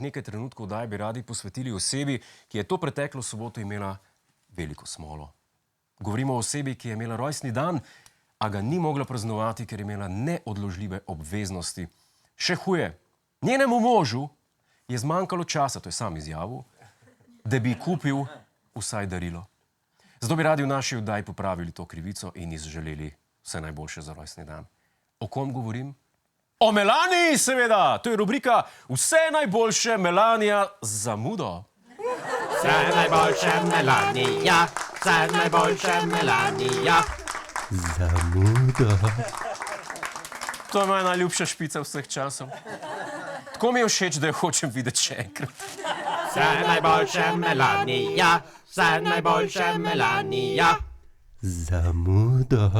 nekaj trenutkov oddaje bi radi posvetili osebi, ki je to preteklo soboto imela veliko smolo. Govorimo o osebi, ki je imela rojstni dan, a ga ni mogla praznovati, ker je imela neodložljive obveznosti. Še huje, njenemu možu je zmanjkalo časa, to je sam izjavil, da bi kupil vsaj darilo. Zato bi radi v naši oddaji popravili to krivico in izželeli vse najboljše za rojstni dan. O kom govorim? O Melaniji, seveda! To je rubrika Vse najboljše Melanija z zamudo. Vse najboljše Melanija, vse najboljše Melanija. Zamudo. To je moja najljubša špica vseh časov. Tako mi je všeč, da jo hočem videti še enkrat. Vse najboljše Melanija, vse najboljše Melanija. Zamudo.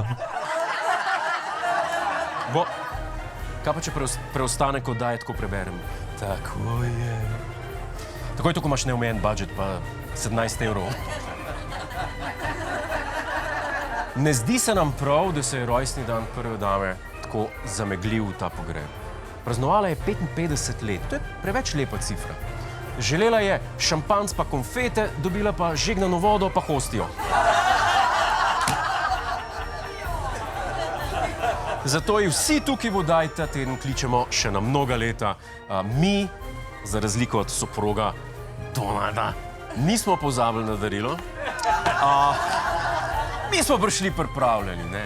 Kaj pa, če preostanek oddaje tako preberem? Tako je. Tako je to, ko imaš neomejen budžet, pa 17 evrov. Ne zdi se nam prav, da se je rojstni dan prve dame tako zameglil v ta pogreb. Praznovala je 55 let, to je preveč lepa cifra. Želela je šampanc pa konfete, dobila pa žegnano vodo pa hostijo. Zato ji vsi tukaj v oddaji ta teden kličemo še na mnoga leta. Mi, za razliko od soproga Donalda, nismo pozabili na darilo. Mi smo prišli pripravljeni, ne?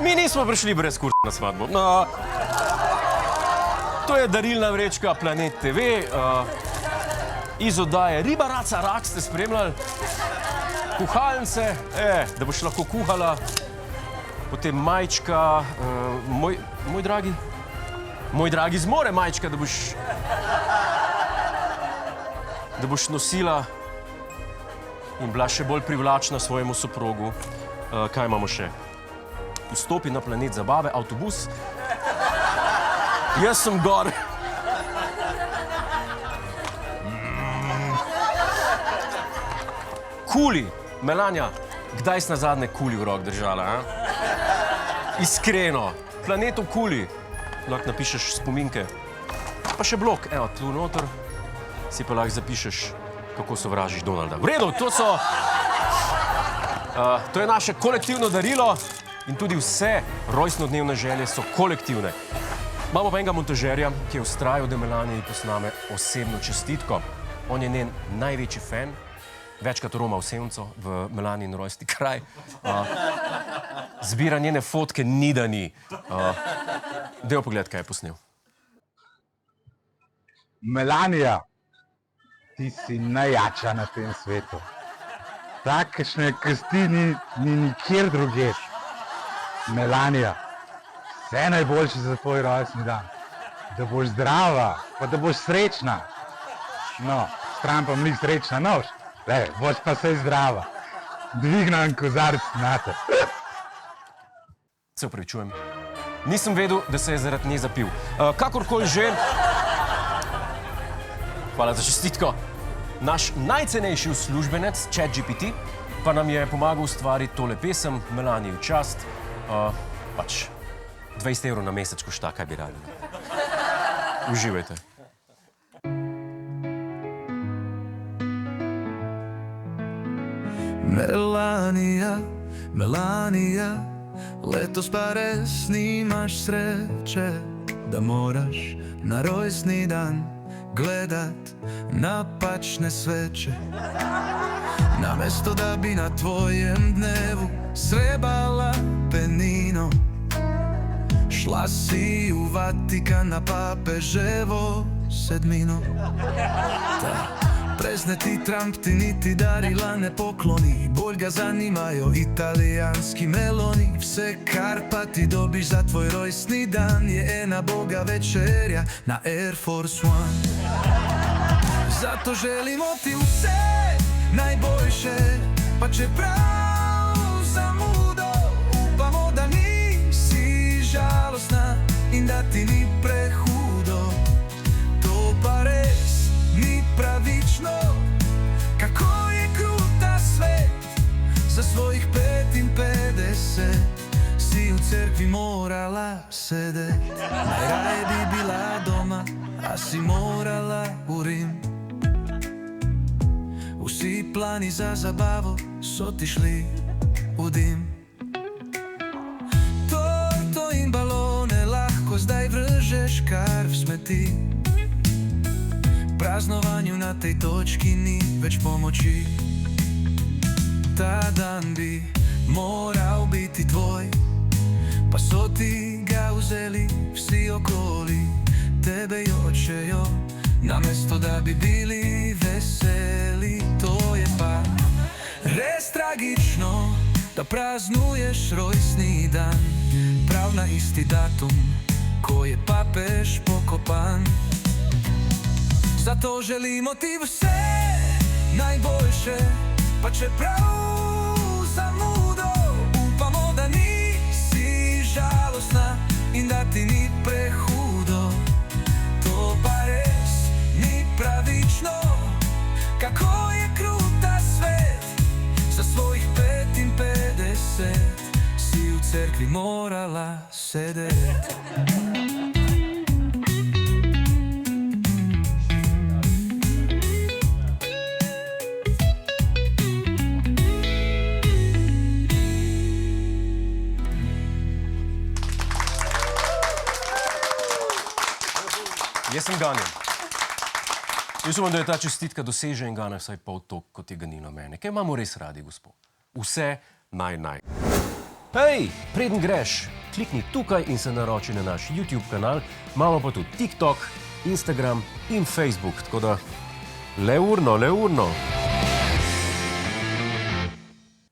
Mi nismo prišli brez kursa na svadbo. To je darilna vrečka Planet TV. Iz oddaje Riba, raca, rak ste spremljali. Kuhalnice, da boš lahko kuhala. Potem majčka, moj dragi zmore majčka, da boš nosila in bila še bolj privlačna svojemu soprogu. Kaj imamo še? Vstopi na Planet zabave, avtobus. Jaz sem gor. Kuli, Melanja, kdaj si nazadnje kuli v rok držala, Iskreno, Planetu kuli, lahko napišeš spominke. Pa še blok, evo, tu noter, si pa lahko zapišeš, kako sovražiš Donalda. V redu, to je naše kolektivno darilo in tudi vse rojstnodnevne želje so kolektivne. Imamo pa enega montažerja, ki je vztrajal, da Melaniji posname osebno čestitko. On je njen največji fan, večkrat roma v Sevnico, v Melanijin rojstni kraj. Zbira njene fotke, ni da ni. Dajmo pogled, kaj je posnel. Melanija, ti si najjača na tem svetu. Takšne kosti ni nikjer drugje. Melanija, vse najboljše za tvoj rojstni dan. Da boš zdrava, pa da boš srečna. No, stran pa mlik srečna nož. Boš pa sej zdrava. Dvignem kozarc nate. Se opravičujem. Nisem vedel, da se je zaradi nje zapil. Kakorkoli že. Hvala za čestitko. Naš najcenejši uslužbenec, ChatGPT, pa nam je pomagal ustvariti tole pesem, Melaniji v čast. 20 evrov na mesec košta, kaj bi radi. Uživajte. Melanija, Melanija, letos pa res nimaš sreče, da moraš na rojstni dan gledat napačne sveče. Namesto da bi na tvojem dnevu srebala penino, šla si u Vatikan na papeževo sedmino. Prezneti Trump ti niti darila ne pokloni, bolj ga zanimajo italijanski meloni. Vse kar pa ti dobiš za tvoj rojstni dan je ena boga večerja na Air Force One. Zato želimo ti vse najboljše, pa čeprav zamudo, upamo da nisi žalostna in da ti ni prehudo. To pa res ni pravično, kako je kruta svet. Za svojih 55 si u cerkvi morala sedet. Najraje bi bila doma, a si morala u v Rim. Vsi plani za zabavo so ti šli v dim. Torto in balone lahko zdaj vržeš kar v smeti. Praznovanju na tej točki ni več pomoči. Ta dan bi moral biti tvoj, pa so ti ga vzeli vsi okoli. Tebe jočejo, namesto da bi bili veseli. To je pa res tragično, da praznuješ rojstni dan prav na isti datum, ko je papež pokopan. Zato želimo ti vse najboljše, pa čeprav zamudo, upamo, da nisi žalostna in da ti ni prehudo. To pa res ni pravično, kako je krut ta svet. Za svojih 55 si v cerkvi morala sedeti. Jaz sem ganjen. Jaz upam, da je ta čestitka doseže in gane vsaj pol toliko, kot je ganilo mene. Kaj imamo res radi, gospod? Vse naj. Hej, preden greš, klikni tukaj in se naroči na naš YouTube kanal. Imamo pa tudi TikTok, Instagram in Facebook, tako da le urno.